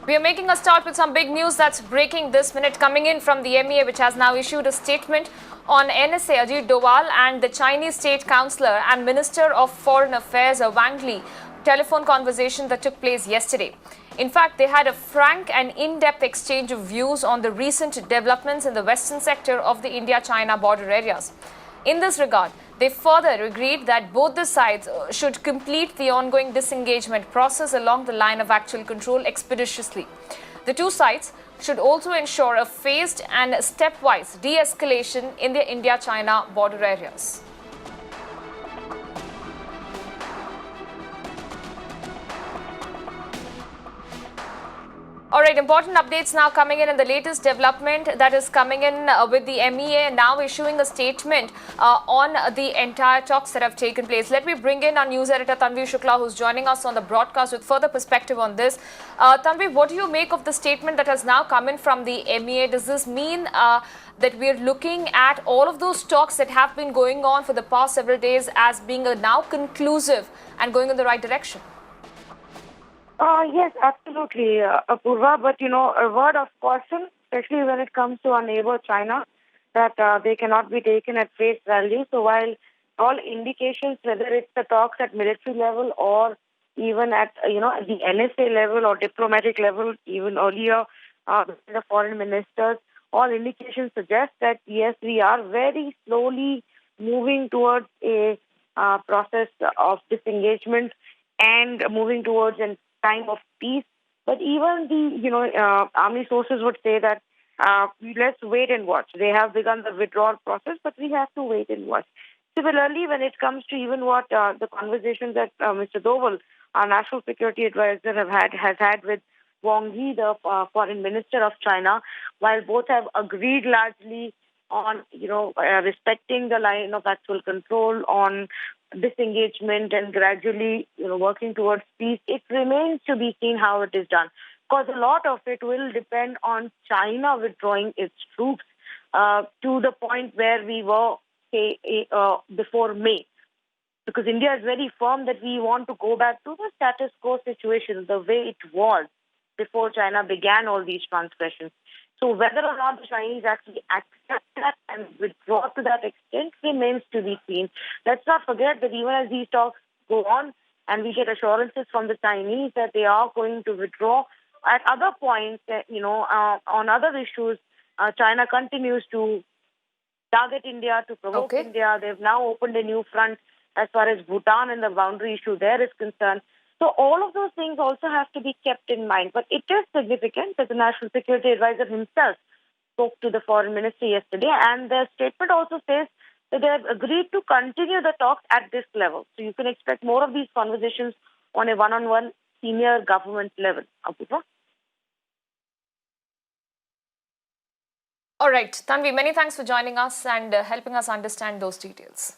We are making a start with some big news that's breaking this minute, coming in from the MEA, which has now issued a statement on NSA Ajit Doval and the Chinese State Councillor and Minister of Foreign Affairs Wang Li telephone conversation that took place yesterday. In fact, they had a frank and in-depth exchange of views on the recent developments in the western sector of the India-China border areas. In this regard, they further agreed that both the sides should complete the ongoing disengagement process along the line of actual control expeditiously. The two sides should also ensure a phased and stepwise de-escalation in the India-China border areas. All right, important updates now coming in, and the latest development that is coming in with the MEA now issuing a statement on the entire talks that have taken place. Let me bring in our news editor Tanvi Shukla, who's joining us on the broadcast with further perspective on this. Tanvi, what do you make of the statement that has now come in from the MEA? Does this mean that we're looking at all of those talks that have been going on for the past several days as being now conclusive and going in the right direction? Yes, absolutely, Apurva. But, a word of caution, especially when it comes to our neighbor China, that they cannot be taken at face value. So while all indications, whether it's the talks at military level or even at, at the NSA level or diplomatic level, even earlier, the foreign ministers, all indications suggest that, yes, we are very slowly moving towards a process of disengagement and moving towards an time of peace. But even the, army sources would say that let's wait and watch. They have begun the withdrawal process, but we have to wait and watch. Similarly, when it comes to even what the conversations that Mr. Doval, our national security advisor, has had with Wang Yi, the foreign minister of China, while both have agreed largely on, respecting the line of actual control, on disengagement and gradually, working towards peace, it remains to be seen how it is done. Because a lot of it will depend on China withdrawing its troops to the point where we were, say, before May. Because India is very firm that we want to go back to the status quo situation, the way it was before China began all these transgressions. So whether or not the Chinese actually accept that and withdraw to that extent remains to be seen. Let's not forget that even as these talks go on and we get assurances from the Chinese that they are going to withdraw, at other points, on other issues, China continues to target India, to provoke India. They've now opened a new front as far as Bhutan and the boundary issue there is concerned. So all of those things also have to be kept in mind. But it is significant that the National Security Advisor himself spoke to the Foreign Minister yesterday, and the statement also says that they have agreed to continue the talks at this level. So you can expect more of these conversations on a one-on-one senior government level. Apurva? All right, Tanvi, many thanks for joining us and helping us understand those details.